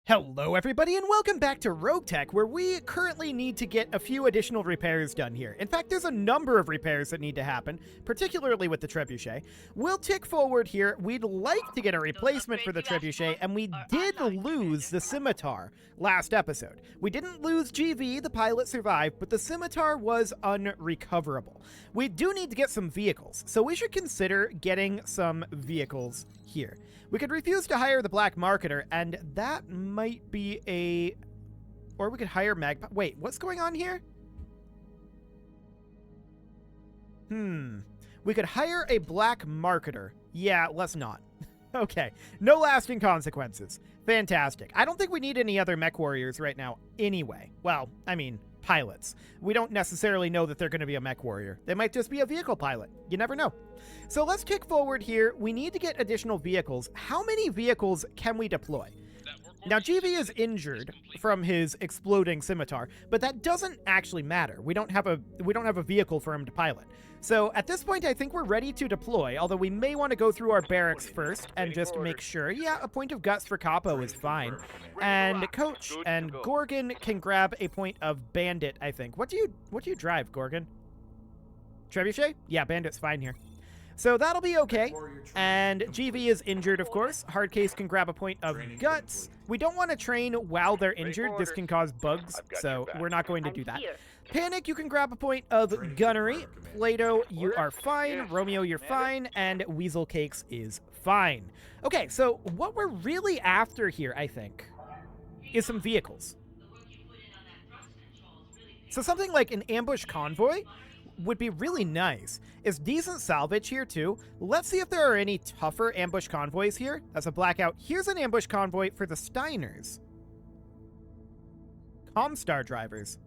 Hello everybody and welcome back to RogueTech, where we currently need to get a few additional repairs done here. In fact, there's a number of repairs that need to happen, particularly with the trebuchet. We'll tick forward here. We'd like to get a replacement for the trebuchet, and we did lose the scimitar last episode. We didn't lose GV, the pilot survived, but the scimitar was unrecoverable. We do need to get some vehicles, so we should consider getting some vehicles here. We could refuse to hire the black marketer, and that might be a... Or we could hire Magpie. Wait, what's going on here? We could hire a black marketer. Yeah, let's not. Okay, no lasting consequences. Fantastic. I don't think we need any other mech warriors right now anyway. Well, I mean, pilots. We don't necessarily know that they're going to be a mech warrior. They might just be a vehicle pilot. You never know. So let's kick forward here. We need to get additional vehicles. How many vehicles can we deploy? Now, GV is injured from his exploding scimitar, but that doesn't actually matter. We don't have a vehicle for him to pilot. So at this point, I think we're ready to deploy, although we may want to go through our barracks first and just make sure. Yeah, a point of guts for Capo is fine. And Coach and Gorgon can grab a point of Bandit, I think. What do you drive, Gorgon? Trebuchet? Yeah, Bandit's fine here. So that'll be okay. And GV is injured, of course. Hardcase can grab a point of guts. We don't want to train while they're injured. This can cause bugs, so we're not going to do that. Panic, you can grab a point of gunnery. Plato, you are fine. Romeo, you're fine. And Weasel Cakes is fine. Okay, so what we're really after here, I think, is some vehicles. So something like an ambush convoy would be really nice. It's decent salvage here too. Let's see if there are any tougher ambush convoys here. That's a blackout. Here's an ambush convoy for the Steiners. Comstar drivers.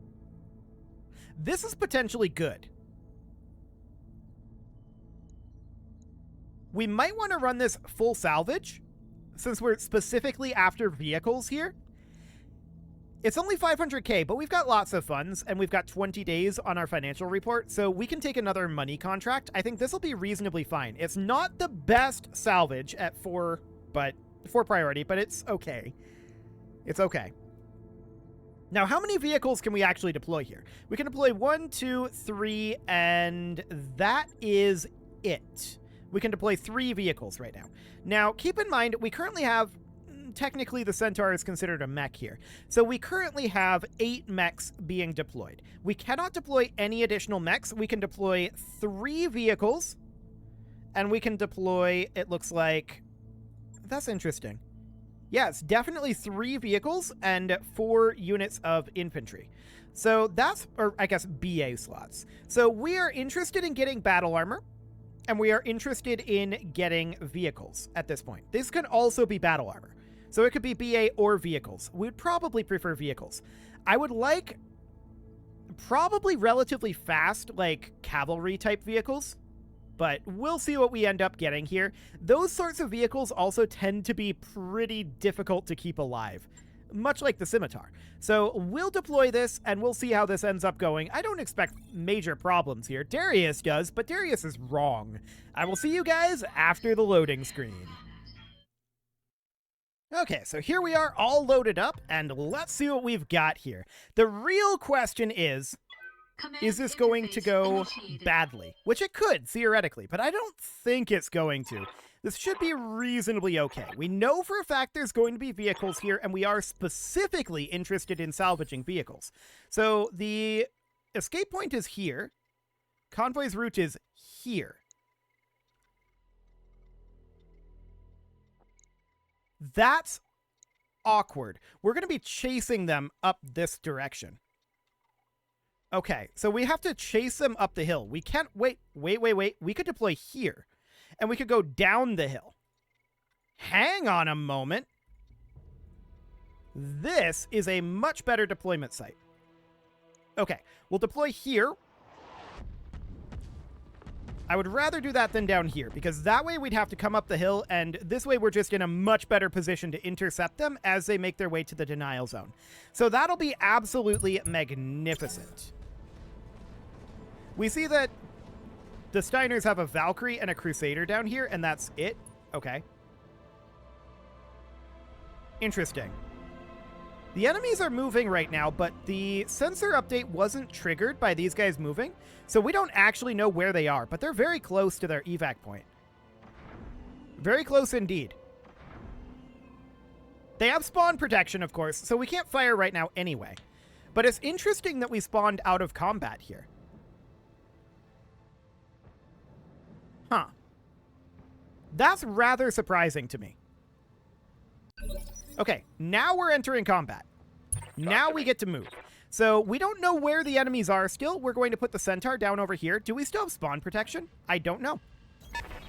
This is potentially good. We might want to run this full salvage, since we're specifically after vehicles here. It's only 500k, but we've got lots of funds, and we've got 20 days on our financial report, so we can take another money contract. I think this will be reasonably fine. It's not the best salvage at 4 priority, but it's okay. It's okay. Now, how many vehicles can we actually deploy here? We can deploy 1, 2, 3, and that is it. We can deploy 3 vehicles right now. Now, keep in mind, we currently have... Technically, the Centaur is considered a mech here. So we currently have 8 mechs being deployed. We cannot deploy any additional mechs. We can deploy 3 vehicles. And we can deploy, it looks like... That's interesting. Yeah, it's definitely 3 vehicles and 4 units of infantry. So that's, or I guess, BA slots. So we are interested in getting battle armor. And we are interested in getting vehicles at this point. This could also be battle armor. So it could be BA or vehicles. We'd probably prefer vehicles. I would like probably relatively fast, like cavalry type vehicles, but we'll see what we end up getting here. Those sorts of vehicles also tend to be pretty difficult to keep alive, much like the scimitar. So we'll deploy this and we'll see how this ends up going. I don't expect major problems here. Darius does, but Darius is wrong. I will see you guys after the loading screen. Okay, so here we are all loaded up, and let's see what we've got here. The real question is this going to go badly? Which it could, theoretically, but I don't think it's going to. This should be reasonably okay. We know for a fact there's going to be vehicles here, and we are specifically interested in salvaging vehicles. So the escape point is here. Convoy's route is here. That's awkward. We're going to be chasing them up this direction. Okay, so we have to chase them up the hill. We can't... Wait. We could deploy here. And we could go down the hill. Hang on a moment. This is a much better deployment site. Okay, we'll deploy here. I would rather do that than down here, because that way we'd have to come up the hill, and this way we're just in a much better position to intercept them as they make their way to the denial zone. So that'll be absolutely magnificent. We see that the Steiners have a Valkyrie and a Crusader down here, and that's it. Okay. Interesting. The enemies are moving right now, but the sensor update wasn't triggered by these guys moving, so we don't actually know where they are, but they're very close to their evac point. Very close indeed. They have spawn protection, of course, so we can't fire right now anyway. But it's interesting that we spawned out of combat here. Huh. That's rather surprising to me. Okay, now we're entering combat. Now we get to move. So we don't know where the enemies are still. We're going to put the centaur down over here. Do we still have spawn protection? I don't know.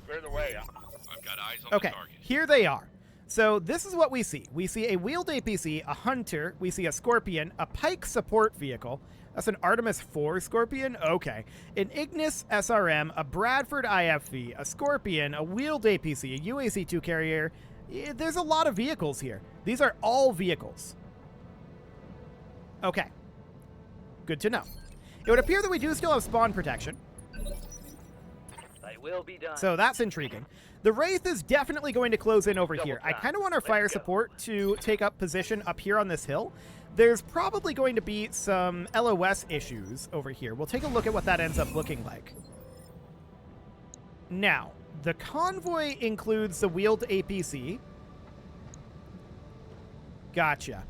Clear the way. I've got eyes on the target. Here they are. So this is what we see. We see a wheeled APC, a hunter, we see a scorpion, a pike support vehicle. That's an Artemis 4 Scorpion? Okay. An Ignis SRM, a Bradford IFV, a Scorpion, a wheeled APC, a UAC-2 carrier. There's a lot of vehicles here. These are all vehicles. Okay. Good to know. It would appear that we do still have spawn protection. They will be done. So that's intriguing. The Wraith is definitely going to close in over here. I kind of want our fire support to take up position up here on this hill. There's probably going to be some LOS issues over here. We'll take a look at what that ends up looking like. Now, the convoy includes the wheeled APC. Gotcha.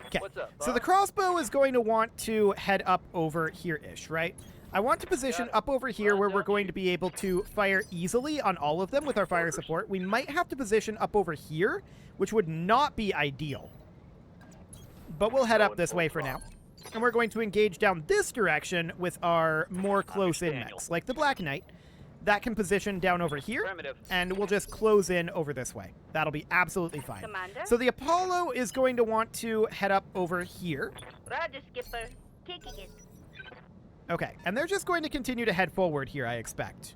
Okay, so the crossbow is going to want to head up over here-ish, right? I want to position up over here where we're going to be able to fire easily on all of them with our fire support. We might have to position up over here, which would not be ideal. But we'll head up this way for now. And we're going to engage down this direction with our more close-in mechs, like the Black Knight. That can position down over here, and we'll just close in over this way. That'll be absolutely fine. Commander? So the Apollo is going to want to head up over here. Roger, Skipper. Taking it. Okay, and they're just going to continue to head forward here, I expect.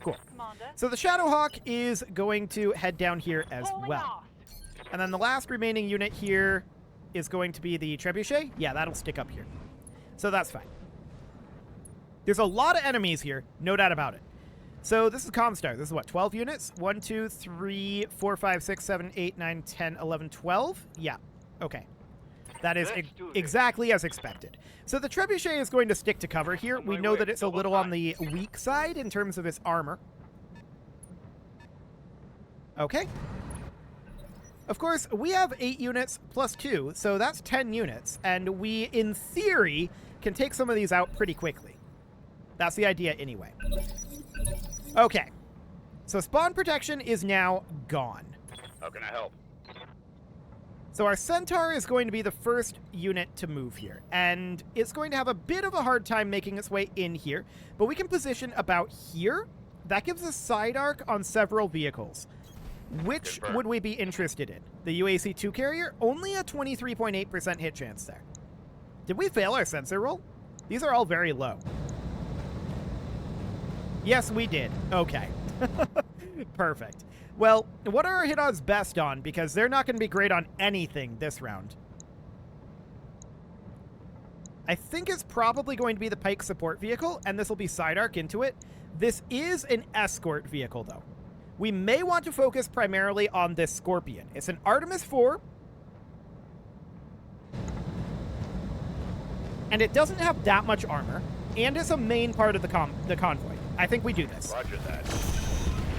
Cool. Commander? So the Shadowhawk is going to head down here as Pulling well. off. And then the last remaining unit here is going to be the Trebuchet. Yeah, that'll stick up here. So that's fine. There's a lot of enemies here, no doubt about it. So this is Comstar. This is what, 12 units? 1, 2, 3, 4, 5, 6, 7, 8, 9, 10, 11, 12? Yeah. Okay. That is exactly as expected. So the Trebuchet is going to stick to cover here. We know that it's a little on the weak side in terms of its armor. Okay. Of course, we have 8 units plus 2, so that's 10 units. And we, in theory, can take some of these out pretty quickly. That's the idea anyway. Okay. So spawn protection is now gone. How can I help? So our Centaur is going to be the first unit to move here, and it's going to have a bit of a hard time making its way in here, but we can position about here. That gives us side arc on several vehicles. Which would we be interested in? The UAC-2 carrier? Only a 23.8% hit chance there. Did we fail our sensor roll? These are all very low. Yes, we did. Okay. Perfect. Well, what are our hit odds best on? Because they're not going to be great on anything this round. I think it's probably going to be the Pike support vehicle, and this will be side arc into it. This is an escort vehicle, though. We may want to focus primarily on this Scorpion. It's an Artemis 4. And it doesn't have that much armor, and it's a main part of the convoy. I think we do this. Roger that.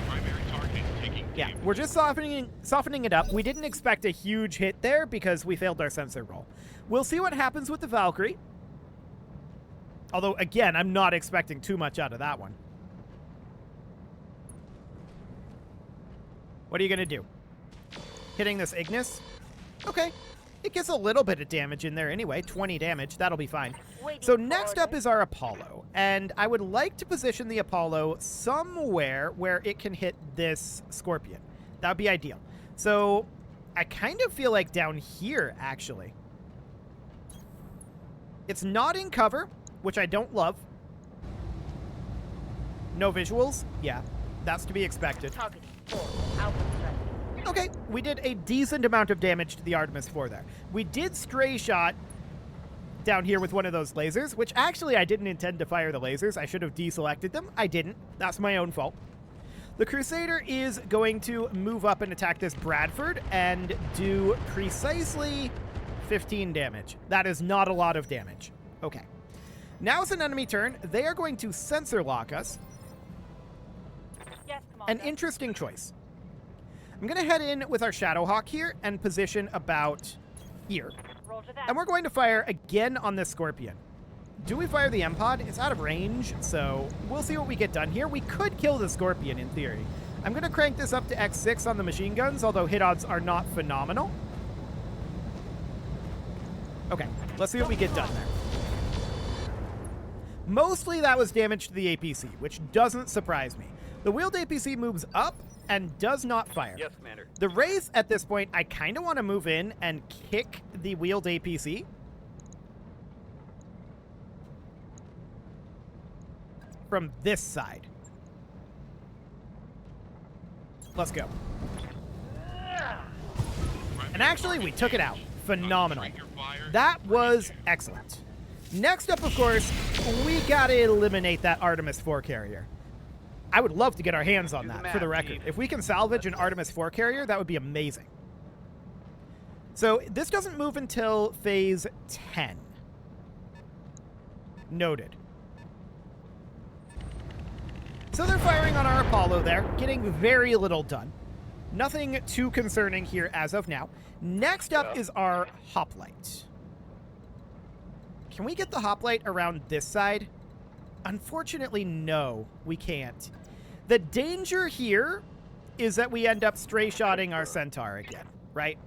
Primary target taking Yeah, we're just softening it up. We didn't expect a huge hit there because we failed our sensor roll. We'll see what happens with the Valkyrie. Although, again, I'm not expecting too much out of that one. What are you going to do? Hitting this Ignis? Okay. It gets a little bit of damage in there anyway. 20 damage. That'll be fine. So next up is our Apollo. And I would like to position the Apollo somewhere where it can hit this Scorpion. That would be ideal. So I kind of feel like down here, actually. It's not in cover, which I don't love. No visuals? Yeah, that's to be expected. Targeting 4. Alpha strike. Okay, we did a decent amount of damage to the Artemis 4 there. We did stray shot down here with one of those lasers, which actually I didn't intend to fire the lasers. I should have deselected them. I didn't. That's my own fault. The Crusader is going to move up and attack this Bradford and do precisely 15 damage. That is not a lot of damage. Okay. Now it's an enemy turn. They are going to sensor lock us. Yes, Commander. An interesting choice. I'm going to head in with our Shadowhawk here and position about here. Roger that. And we're going to fire again on this Scorpion. Do we fire the M-Pod? It's out of range, so we'll see what we get done here. We could kill the Scorpion in theory. I'm going to crank this up to X6 on the machine guns, although hit odds are not phenomenal. Okay, let's see what we get done there. Mostly that was damage to the APC, which doesn't surprise me. The wheeled APC moves up and does not fire. Yes, Commander. The Wraith, at this point, I kind of want to move in and kick the wheeled APC. From this side. Let's go. And actually, we took it out. Phenomenal. That was excellent. Next up, of course, we gotta eliminate that Artemis 4 carrier. I would love to get our hands on that, for the record. If we can salvage an Artemis 4 carrier, that would be amazing. So this doesn't move until phase 10. Noted. So they're firing on our Apollo there, getting very little done. Nothing too concerning here as of now. Next up is our Hoplite. Can we get the Hoplite around this side? Unfortunately, no, we can't. The danger here is that we end up stray-shotting our Centaur again, right?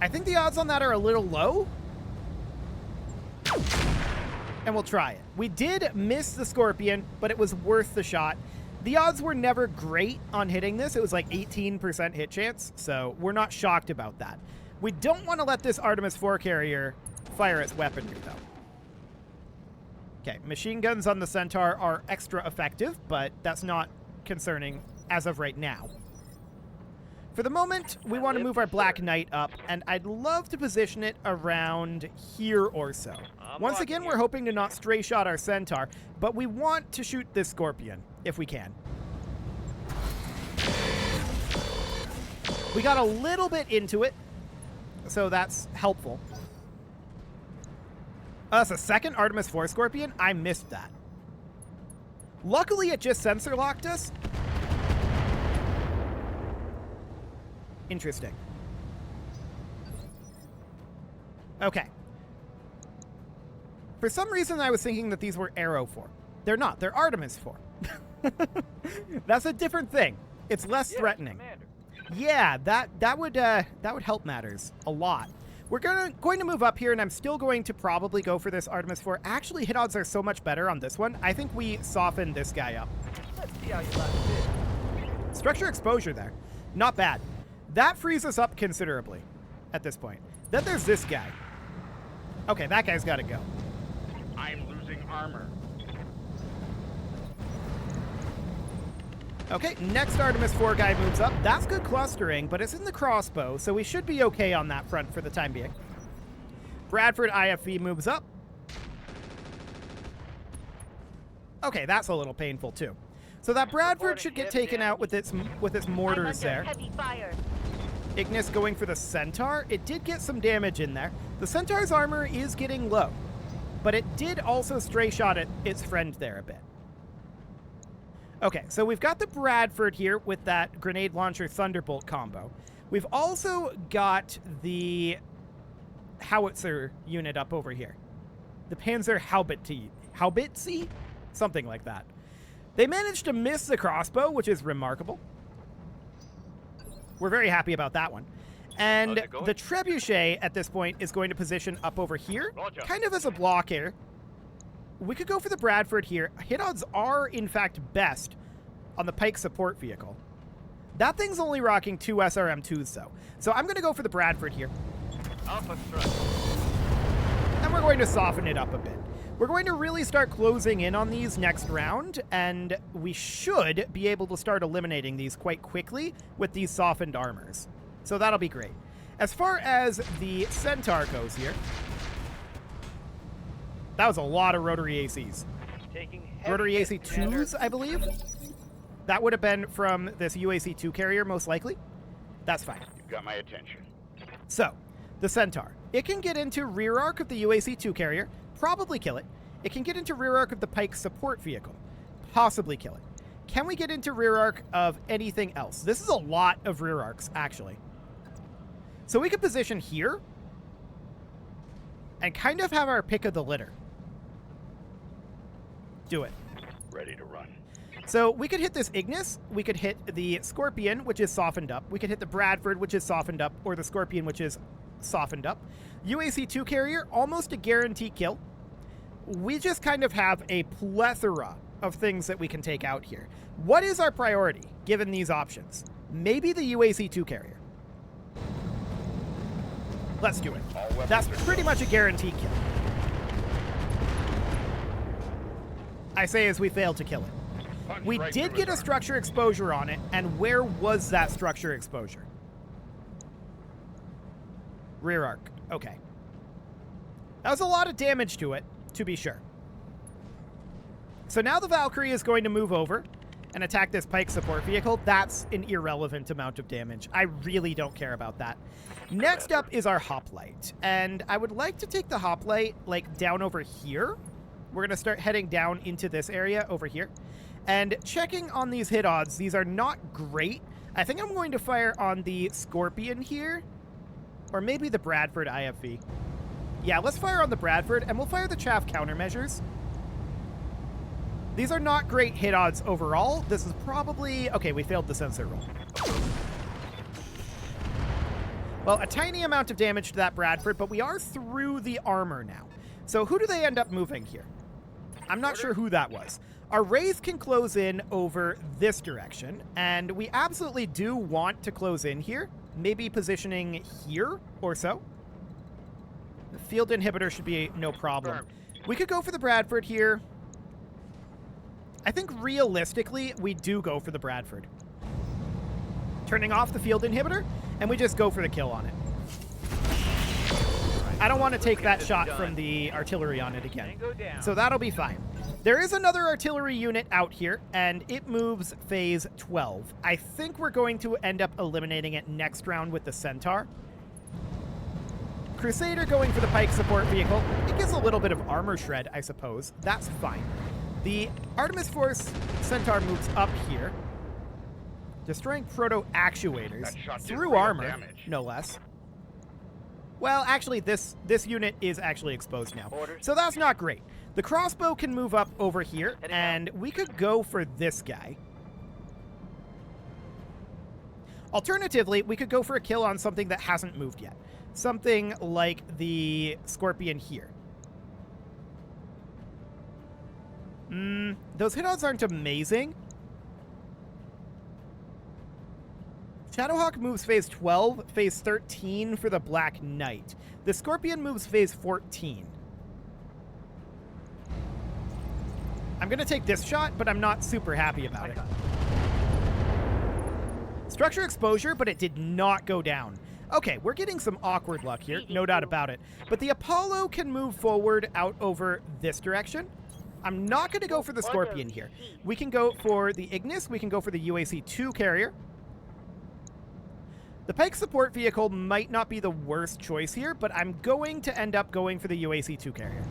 I think the odds on that are a little low. And we'll try it. We did miss the Scorpion, but it was worth the shot. The odds were never great on hitting this. It was like 18% hit chance, so we're not shocked about that. We don't want to let this Artemis 4 carrier fire its weaponry, though. Okay, machine guns on the Centaur are extra effective, but that's not concerning as of right now. For the moment, we want to move our Black Knight up, and I'd love to position it around here or so. Once again, we're hoping to not stray shot our Centaur, but we want to shoot this Scorpion, if we can. We got a little bit into it, so that's helpful. That's a second Artemis 4 Scorpion? I missed that. Luckily, it just sensor locked us. Interesting. Okay. For some reason, I was thinking that these were Arrow 4. They're not. They're Artemis 4. That's a different thing. It's less threatening. Commander. Yeah, that would help matters a lot. We're going to move up here, and I'm still going to probably go for this Artemis 4. Actually, hit odds are so much better on this one. I think we soften this guy up. Let's see how you like this. Structure exposure there. Not bad. That frees us up considerably at this point. Then there's this guy. Okay, that guy's got to go. I'm losing armor. Okay, next Artemis 4 guy moves up. That's good clustering, but it's in the crossbow, so we should be okay on that front for the time being. Bradford IFV moves up. Okay, that's a little painful too. So that Bradford should get taken out with its mortars there. Heavy fire. Ignis going for the Centaur. It did get some damage in there. The Centaur's armor is getting low, but it did also stray shot at its friend there a bit. Okay, so we've got the Bradford here with that grenade launcher Thunderbolt combo. We've also got the howitzer unit up over here. The Panzer Haubitze? Something like that. They managed to miss the crossbow, which is remarkable. We're very happy about that one. And the Trebuchet at this point is going to position up over here, kind of as a block here. We could go for the Bradford here. Hit odds are, in fact, best on the Pike support vehicle. That thing's only rocking 2 SRM2s, though. So I'm going to go for the Bradford here. Alpha thrust. And we're going to soften it up a bit. We're going to really start closing in on these next round, and we should be able to start eliminating these quite quickly with these softened armors. So that'll be great. As far as the Centaur goes here, that was a lot of rotary ACs. Taking heavy Rotary hits, AC Commander. 2s, I believe. That would have been from this UAC-2 carrier, most likely. That's fine. You've got my attention. So, the Centaur. It can get into rear arc of the UAC-2 carrier, probably kill it. It can get into rear arc of the Pike support vehicle, possibly kill it. Can we get into rear arc of anything else? This is a lot of rear arcs, actually. So we could position here and kind of have our pick of the litter. Do it. Ready to run. So we could hit this Ignis, we could hit the Scorpion, which is softened up, we could hit the Bradford, which is softened up, or the Scorpion, which is softened up. UAC-2 carrier, almost a guaranteed kill. We just kind of have a plethora of things that we can take out here. What is our priority, given these options? Maybe the UAC-2 carrier. Let's do it. That's pretty much a guaranteed kill. I say as we failed to kill it. We did get a structure exposure on it, and where was that structure exposure? Rear arc. Okay. That was a lot of damage to it, to be sure. So now the Valkyrie is going to move over and attack this Pike support vehicle. That's an irrelevant amount of damage. I really don't care about that. Next up is our hoplite, and I would like to take the hoplite, like, down over here. We're going to start heading down into this area over here. And checking on these hit odds, these are not great. I think I'm going to fire on the Scorpion here. Or maybe the Bradford IFV. Yeah, let's fire on the Bradford, and we'll fire the chaff countermeasures. These are not great hit odds overall. This is probably... Okay, we failed the sensor roll. Well, a tiny amount of damage to that Bradford, but we are through the armor now. So who do they end up moving here? I'm not sure who that was. Our Wraith can close in over this direction, and we absolutely do want to close in here. Maybe positioning here or so. The field inhibitor should be no problem. We could go for the Bradford here. I think realistically, we do go for the Bradford. Turning off the field inhibitor, and we just go for the kill on it. I don't want to take that shot from the artillery on it again. So that'll be fine. There is another artillery unit out here, and it moves phase 12. I think we're going to end up eliminating it next round with the Centaur. Crusader going for the Pike support vehicle. It gives a little bit of armor shred, I suppose. That's fine. The Artemis Force Centaur moves up here, destroying proto-actuators through armor, no less. Well, actually, this unit is actually exposed now. So that's not great. The crossbow can move up over here, and we could go for this guy. Alternatively, we could go for a kill on something that hasn't moved yet. Something like the Scorpion here. Those hit odds aren't amazing. Shadowhawk moves phase 12, phase 13 for the Black Knight. The Scorpion moves phase 14. I'm going to take this shot, but I'm not super happy about it. Structure exposure, but it did not go down. Okay, we're getting some awkward luck here, no doubt about it. But the Apollo can move forward out over this direction. I'm not going to go for the Scorpion here. We can go for the Ignis. We can go for the UAC-2 carrier. The Pike support vehicle might not be the worst choice here, but I'm going to end up going for the UAC-2 carrier.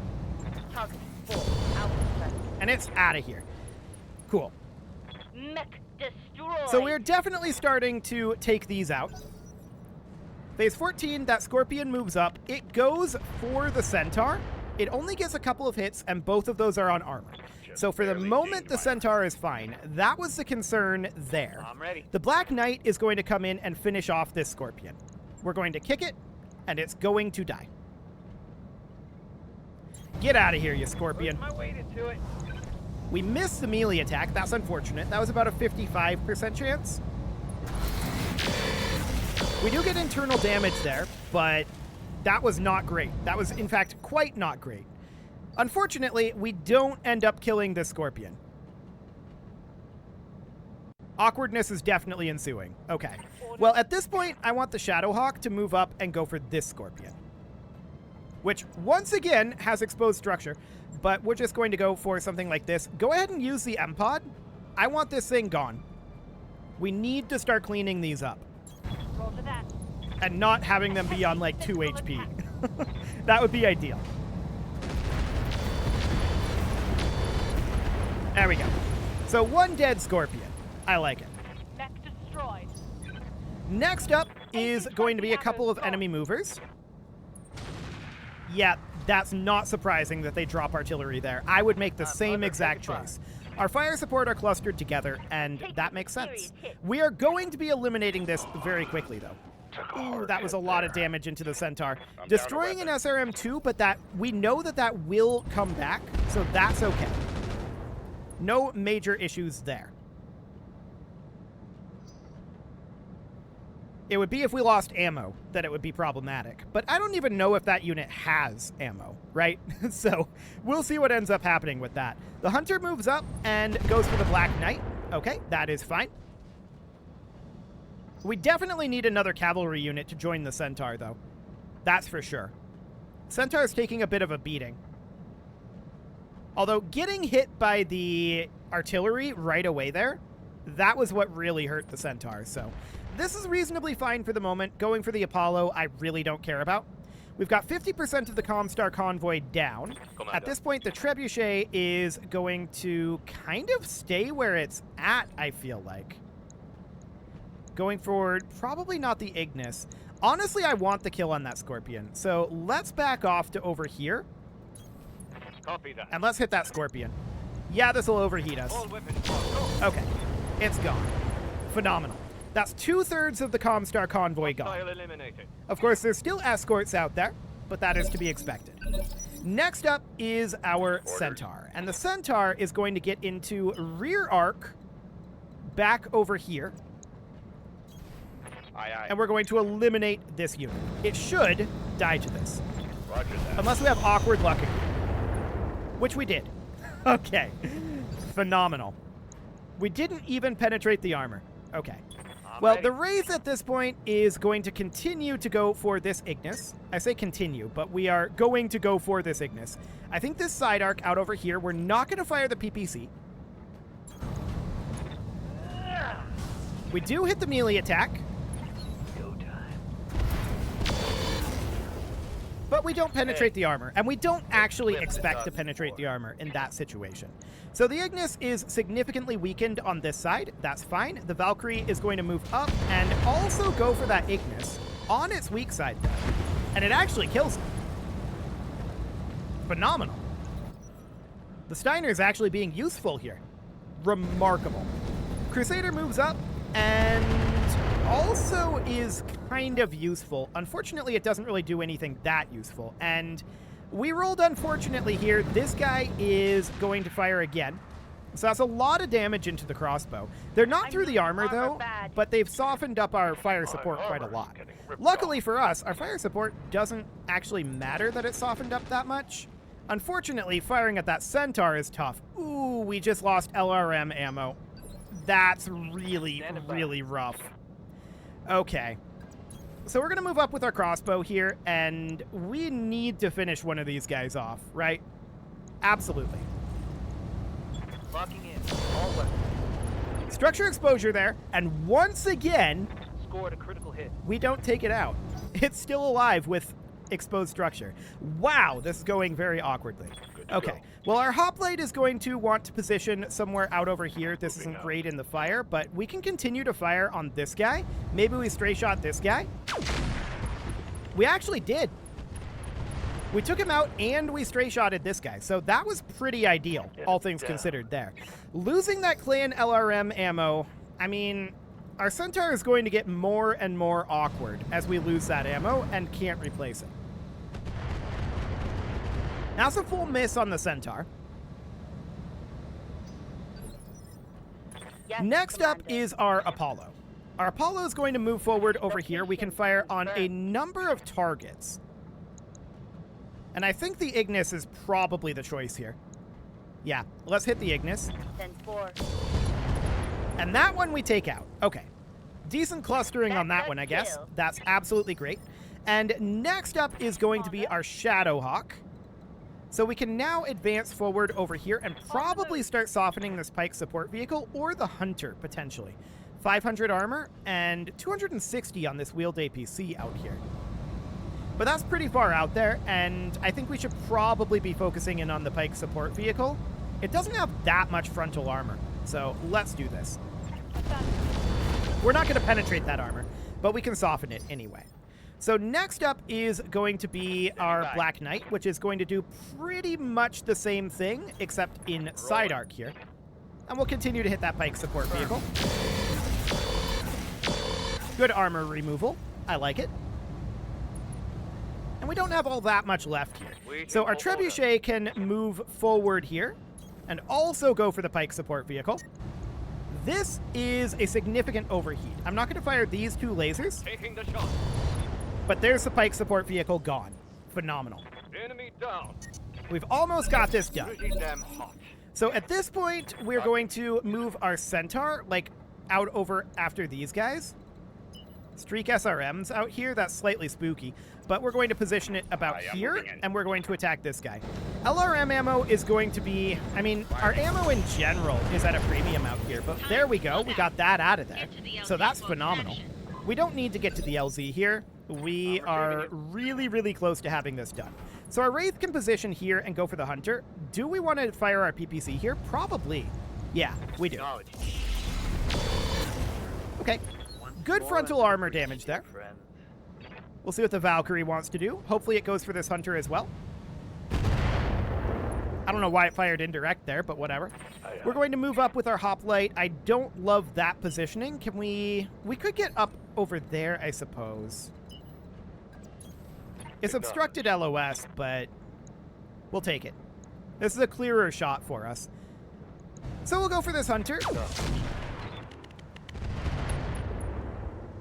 And it's out of here. Cool. Mech destroy. So we're definitely starting to take these out. Phase 14, that Scorpion moves up. It goes for the Centaur. It only gets a couple of hits, and both of those are on armor. So for the moment, the Centaur is fine. That was the concern there. I'm ready. The Black Knight is going to come in and finish off this Scorpion. We're going to kick it, and it's going to die. Get out of here, you Scorpion. I waited to it. We missed the melee attack. That's unfortunate. That was about a 55% chance. We do get internal damage there, but that was not great. That was, in fact, quite not great. Unfortunately, we don't end up killing this Scorpion. Awkwardness is definitely ensuing. Okay. Well, at this point, I want the Shadowhawk to move up and go for this Scorpion, which, once again, has exposed structure, but we're just going to go for something like this. Go ahead and use the M-Pod. I want this thing gone. We need to start cleaning these up. Roger that. And not having them be on like 2 HP. That would be ideal. There we go. So 1 dead Scorpion. I like it. Mech destroyed. Next up is going to be a couple of enemy movers. Yeah, that's not surprising that they drop artillery there. I would make the same exact choice. Our fire support are clustered together, and that makes sense. We are going to be eliminating this very quickly, though. Ooh, that was a lot of damage into the Centaur. Destroying an SRM-2, but that we know that will come back, so that's okay. No major issues there. It would be if we lost ammo that it would be problematic. But I don't even know if that unit has ammo, right? So we'll see what ends up happening with that. The Hunter moves up and goes for the Black Knight. Okay, that is fine. We definitely need another cavalry unit to join the Centaur, though. That's for sure. Centaur is taking a bit of a beating. Although getting hit by the artillery right away there, that was what really hurt the Centaur, so... This is reasonably fine for the moment. Going for the Apollo, I really don't care about. We've got 50% of the Comstar convoy down. At this point, the Trebuchet is going to kind of stay where it's at, I feel like. Going forward, probably not the Ignis. Honestly, I want the kill on that Scorpion. So let's back off to over here. Copy that. And let's hit that Scorpion. Yeah, this will overheat us. Okay, it's gone. Phenomenal. That's 2/3 of the Comstar convoy gone. Of course, there's still escorts out there, but that is to be expected. Next up is our Centaur. And the Centaur is going to get into rear arc back over here. Aye, aye. And we're going to eliminate this unit. It should die to this. Roger that. Unless we have awkward luck again. Which we did. Okay. Phenomenal. We didn't even penetrate the armor. Okay. Well, the Wraith at this point is going to continue to go for this Ignis. I say continue, but we are going to go for this Ignis. I think this side arc out over here, we're not going to fire the PPC. We do hit the melee attack. But we don't penetrate the armor, and we don't actually expect to penetrate the armor in that situation. So the Ignis is significantly weakened on this side. That's fine. The Valkyrie is going to move up and also go for that Ignis on its weak side, though. And it actually kills it. Phenomenal. The Steiner is actually being useful here. Remarkable. Crusader moves up and also is kind of useful. Unfortunately, it doesn't really do anything that useful. And we rolled unfortunately here. This guy is going to fire again. So that's a lot of damage into the crossbow. They're not through the armor, though, but they've softened up our fire support quite a lot. Luckily for us, our fire support doesn't actually matter that it's softened up that much. Unfortunately, firing at that Centaur is tough. Ooh, we just lost LRM ammo. That's really, really rough. Okay. So we're going to move up with our crossbow here, and we need to finish one of these guys off, right? Absolutely. Locking in. All weapons. Structure exposure there, and once again, Scored a critical hit. we don't take it out. It's still alive with exposed structure. Wow, this is going very awkwardly. Okay, well, our hoplite is going to want to position somewhere out over here. This isn't great in the fire, but we can continue to fire on this guy. Maybe we stray shot this guy. We actually did. We took him out and we stray shotted this guy, so that was pretty ideal, all things considered there. Losing that clan LRM ammo, I mean, our Centaur is going to get more and more awkward as we lose that ammo and can't replace it. That's a full miss on the Centaur. Yes, Next up Commander. is our Apollo. Our Apollo is going to move forward over here. We can fire on a number of targets. And I think the Ignis is probably the choice here. Yeah, let's hit the Ignis. 10-4. And that one we take out. Okay. Decent clustering on that one, I guess. Kill. That's absolutely great. And next up is going to be our Shadowhawk. So we can now advance forward over here and probably start softening this pike support vehicle or the hunter, potentially. 500 armor and 260 on this wheeled APC out here. But that's pretty far out there, and I think we should probably be focusing in on the pike support vehicle. It doesn't have that much frontal armor, so let's do this. We're not going to penetrate that armor, but we can soften it anyway. So next up is going to be our Black Knight, which is going to do pretty much the same thing, except in side arc here. And we'll continue to hit that pike support vehicle. Good armor removal. I like it. And we don't have all that much left here. So our trebuchet can move forward here and also go for the pike support vehicle. This is a significant overheat. I'm not going to fire these two lasers. Taking the shot. But there's the pike support vehicle gone. Phenomenal. Enemy down. We've almost got this done. Pretty damn hot. So at this point, we're going to move our Centaur, like, out over after these guys. Streak SRMs out here, that's slightly spooky. But we're going to position it about here, and we're going to attack this guy. LRM ammo is going to be, I mean, our ammo in general is at a premium out here. But there we go, we got that out of there. So that's phenomenal. We don't need to get to the LZ here. We are really, really close to having this done. So our Wraith can position here and go for the Hunter. Do we want to fire our PPC here? Probably. Yeah, we do. Okay. Good frontal armor damage there. We'll see what the Valkyrie wants to do. Hopefully it goes for this Hunter as well. I don't know why it fired indirect there, but whatever. We're going to move up with our hoplite. I don't love that positioning. Can we... We could get up over there, I suppose. It's obstructed LOS, but we'll take it. This is a clearer shot for us. So we'll go for this Hunter.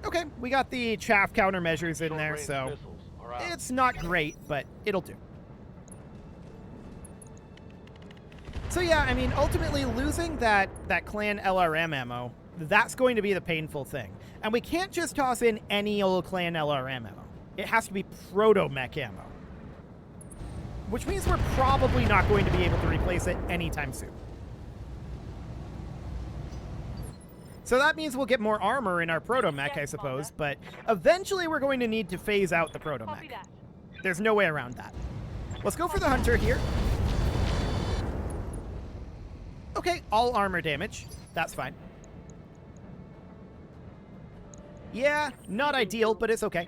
Okay, we got the chaff countermeasures in there, so it's not great, but it'll do. So yeah, I mean, ultimately losing that clan LRM ammo, that's going to be the painful thing. And we can't just toss in any old clan LRM ammo. It has to be proto-mech ammo. Which means we're probably not going to be able to replace it anytime soon. So that means we'll get more armor in our proto-mech, I suppose, but eventually we're going to need to phase out the proto-mech. There's no way around that. Let's go for the Hunter here. Okay, all armor damage. That's fine. Yeah, not ideal, but it's okay.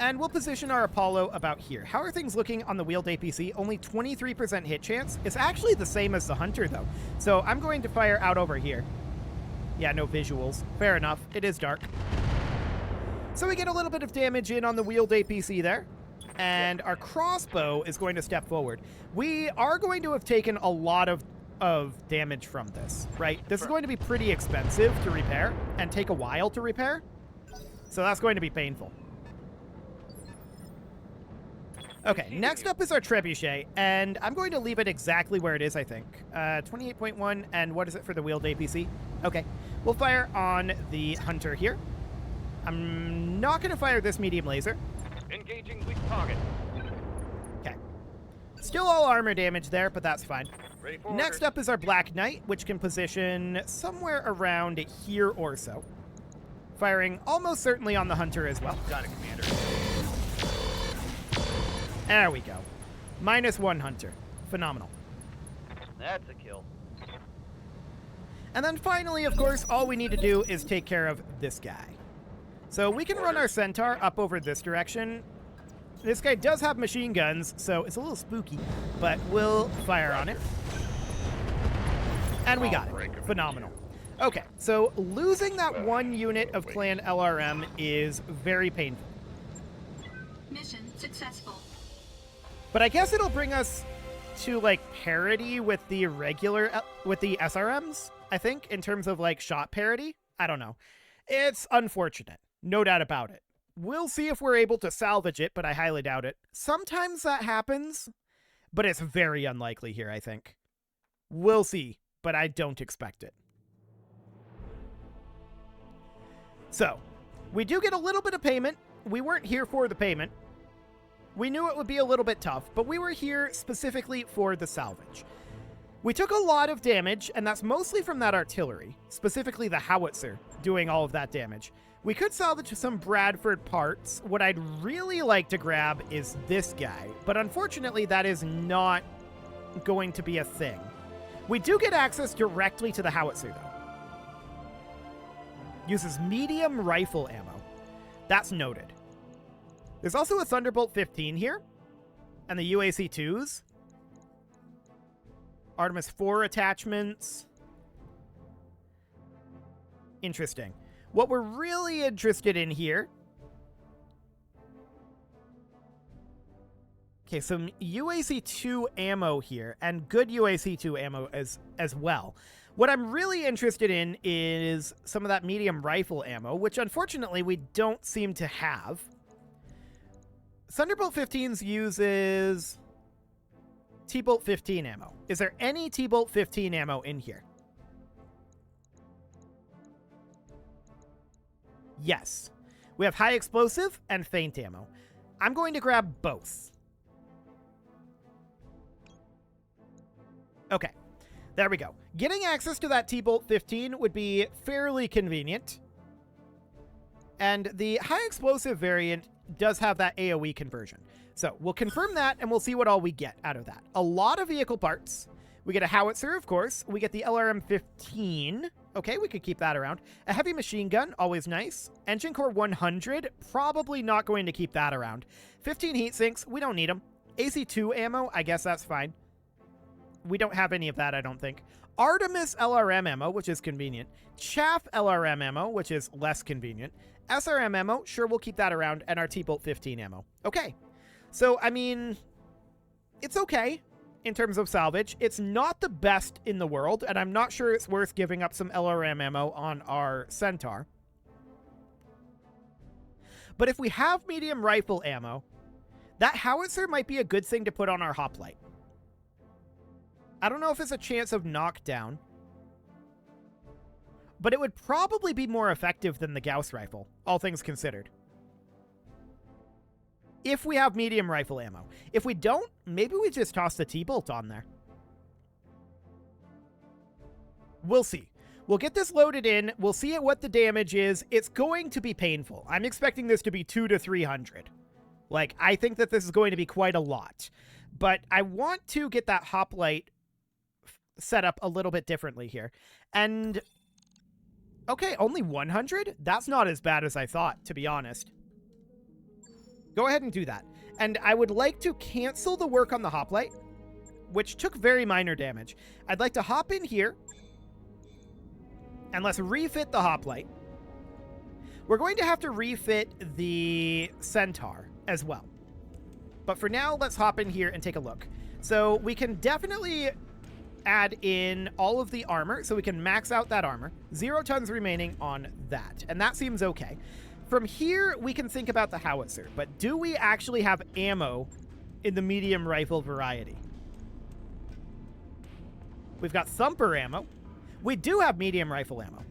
And we'll position our Apollo about here. How are things looking on the wheeled APC? Only 23% hit chance. It's actually the same as the Hunter, though. So I'm going to fire out over here. Yeah, no visuals. Fair enough. It is dark. So we get a little bit of damage in on the wheeled APC there. And our crossbow is going to step forward. We are going to have taken a lot of damage from this, right? This is going to be pretty expensive to repair and take a while to repair. So that's going to be painful. Okay, next up is our trebuchet, and I'm going to leave it exactly where it is, I think. 28.1, and what is it for the wheeled APC? Okay, we'll fire on the Hunter here. I'm not going to fire this medium laser. Engaging weak target. Okay. Still all armor damage there, but that's fine. Ready for Next up is our Black Knight, which can position somewhere around here or so. Firing almost certainly on the Hunter as well. Got it, Commander. There we go. -1 Hunter. Phenomenal. That's a kill. And then finally, of course, all we need to do is take care of this guy. So we can run our Centaur up over this direction. This guy does have machine guns, so it's a little spooky, but we'll fire on it. And we got it. Phenomenal. Okay, so losing that one unit of Clan LRM is very painful. Mission successful. But I guess it'll bring us to, like, parity with the regular, with the SRMs, I think, in terms of, like, shot parity. I don't know. It's unfortunate. No doubt about it. We'll see if we're able to salvage it, but I highly doubt it. Sometimes that happens, but it's very unlikely here, I think. We'll see, but I don't expect it. So, we do get a little bit of payment. We weren't here for the payment. We knew it would be a little bit tough, but we were here specifically for the salvage. We took a lot of damage, and that's mostly from that artillery, specifically the howitzer, doing all of that damage. We could salvage some Bradford parts. What I'd really like to grab is this guy, but unfortunately that is not going to be a thing. We do get access directly to the howitzer, though. Uses medium rifle ammo. That's noted. There's also a Thunderbolt 15 here, and the UAC-2s. Artemis 4 attachments. Interesting. What we're really interested in here... Okay, some UAC-2 ammo here, and good UAC-2 ammo as well. What I'm really interested in is some of that medium rifle ammo, which unfortunately we don't seem to have. Thunderbolt 15s uses T-Bolt 15 ammo. Is there any T-Bolt 15 ammo in here? Yes. We have high explosive and feint ammo. I'm going to grab both. Okay. There we go. Getting access to that T-Bolt 15 would be fairly convenient. And the high explosive variant does have that AoE conversion. So we'll confirm that, and we'll see what all we get out of that. A lot of vehicle parts. We get a howitzer, of course. We get the LRM-15. Okay, we could keep that around. A heavy machine gun, always nice. Engine core 100, probably not going to keep that around. 15 heat sinks, we don't need them. AC-2 ammo, I guess that's fine. We don't have any of that, I don't think. Artemis LRM ammo, which is convenient. Chaff LRM ammo, which is less convenient. SRM ammo, sure, we'll keep that around. And our T-Bolt 15 ammo. Okay. So, I mean, it's okay in terms of salvage. It's not the best in the world, and I'm not sure it's worth giving up some LRM ammo on our Centaur. But if we have medium rifle ammo, that howitzer might be a good thing to put on our hoplite. I don't know if it's a chance of knockdown, but it would probably be more effective than the Gauss rifle, all things considered. If we have medium rifle ammo. If we don't, maybe we just toss the T-Bolt on there. We'll see. We'll get this loaded in. We'll see what the damage is. It's going to be painful. I'm expecting this to be 200 to 300. Like, I think that this is going to be quite a lot. But I want to get that hoplite set up a little bit differently here. And, okay, only 100? That's not as bad as I thought, to be honest. Go ahead and do that. And I would like to cancel the work on the hoplite, which took very minor damage. I'd like to hop in here, and let's refit the hoplite. We're going to have to refit the Centaur as well. But for now, let's hop in here and take a look. So we can definitely add in all of the armor, so we can max out that armor. 0 tons remaining on that, and that seems okay. From here, we can think about the howitzer, but do we actually have ammo in the medium rifle variety? We've got thumper ammo. We do have medium rifle ammo.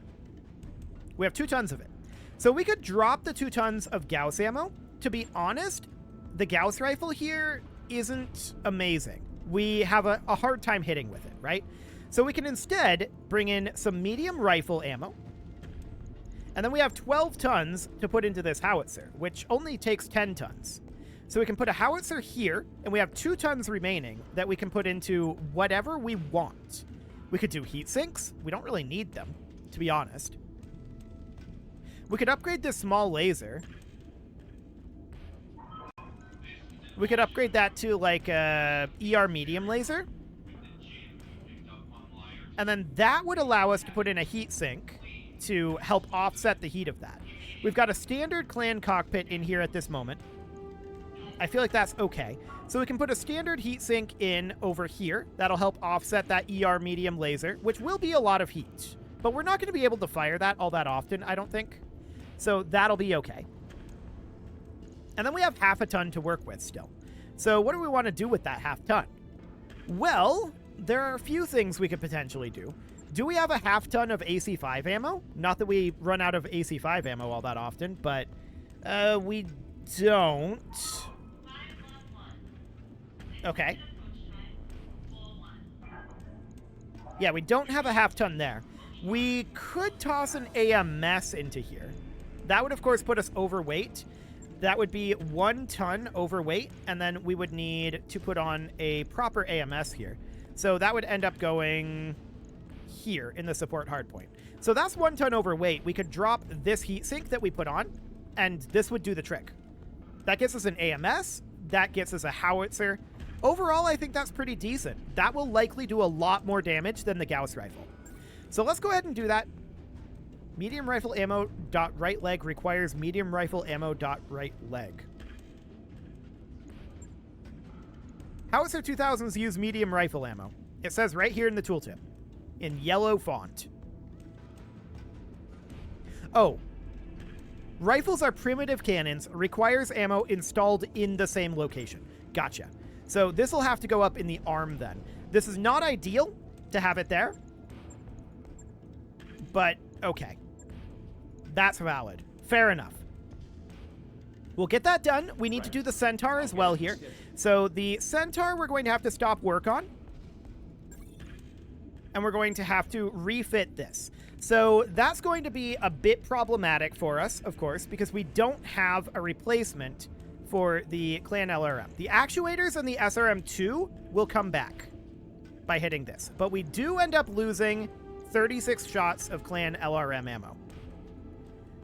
We have 2 tons of it. So we could drop the 2 tons of Gauss ammo. To be honest, the Gauss rifle here isn't amazing. We have a hard time hitting with it, right? So we can instead bring in some medium rifle ammo. And then we have 12 tons to put into this howitzer, which only takes 10 tons. So we can put a howitzer here, and we have 2 tons remaining that we can put into whatever we want. We could do heat sinks. We don't really need them, to be honest. We could upgrade this small laser. We could upgrade that to like a ER medium laser. And then that would allow us to put in a heat sink to help offset the heat of that. We've got a standard clan cockpit in here at this moment. I feel like that's okay. So we can put a standard heatsink in over here. That'll help offset that ER medium laser, which will be a lot of heat. But we're not going to be able to fire that all that often, I don't think. So that'll be okay. And then we have half a ton to work with still. So what do we want to do with that half ton? Well, there are a few things we could potentially do. Do we have a half ton of AC-5 ammo? Not that we run out of AC-5 ammo all that often, but we don't. Okay. Yeah, we don't have a half-ton there. We could toss an AMS into here. That would, of course, put us overweight. That would be 1 ton overweight, and then we would need to put on a proper AMS here. So that would end up going here in the support hardpoint. So that's 1 ton overweight. We could drop this heatsink that we put on, and this would do the trick. That gets us an AMS. That gets us a howitzer. Overall, I think that's pretty decent. That will likely do a lot more damage than the Gauss rifle. So let's go ahead and do that. Medium rifle ammo dot right leg requires medium rifle ammo dot right leg. Howitzer 2000s use medium rifle ammo. It says right here in the tooltip, in yellow font. Oh. Rifles are primitive cannons, requires ammo installed in the same location. Gotcha. So this will have to go up in the arm then. This is not ideal to have it there, but okay. That's valid. Fair enough. We'll get that done. We need to do the Centaur as well here. So the Centaur we're going to have to stop work on. And we're going to have to refit this. So that's going to be a bit problematic for us, of course, because we don't have a replacement for the Clan LRM. The actuators and the SRM2 will come back by hitting this. But we do end up losing 36 shots of Clan LRM ammo.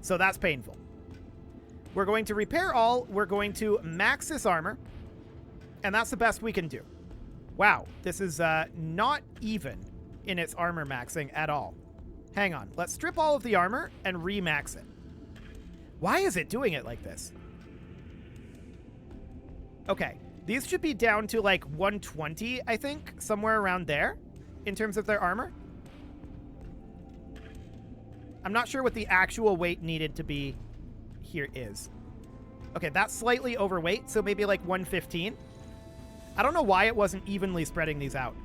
So that's painful. We're going to repair all. We're going to max this armor. And that's the best we can do. Wow, this is not even in its armor maxing at all. Hang on. Let's strip all of the armor and remax it. Why is it doing it like this? Okay, these should be down to like 120, I think, somewhere around there in terms of their armor. I'm not sure what the actual weight needed to be here is. Okay, that's slightly overweight, so maybe like 115. I don't know why it wasn't evenly spreading these out,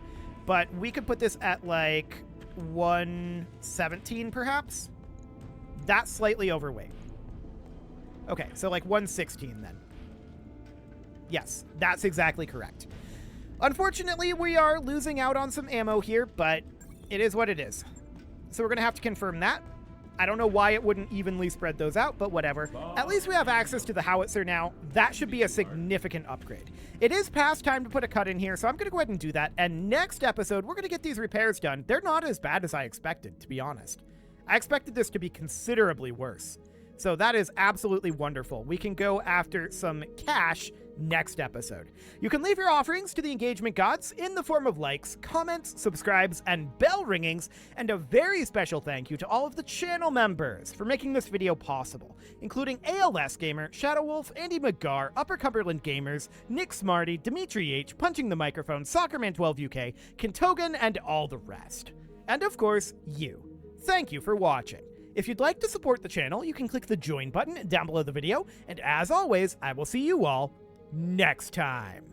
but we could put this at like 117 perhaps. That's slightly overweight. Okay, so like 116 then. Yes, that's exactly correct. Unfortunately, we are losing out on some ammo here, but it is what it is. So we're going to have to confirm that. I don't know why it wouldn't evenly spread those out, but whatever. At least we have access to the howitzer now. That should be a significant upgrade. It is past time to put a cut in here, so I'm going to go ahead and do that. And next episode, we're going to get these repairs done. They're not as bad as I expected, to be honest. I expected this to be considerably worse. So that is absolutely wonderful. We can go after some cash next episode. You can leave your offerings to the engagement gods in the form of likes, comments, subscribes, and bell ringings, and a very special thank you to all of the channel members for making this video possible, including ALS Gamer, Shadow Wolf, Andy McGar, Upper Cumberland Gamers, Nick Smarty, Dimitri H, Punching the Microphone, Soccerman12 UK, Kentogan, and all the rest. And of course, you. Thank you for watching. If you'd like to support the channel, you can click the join button down below the video, and as always, I will see you all next time.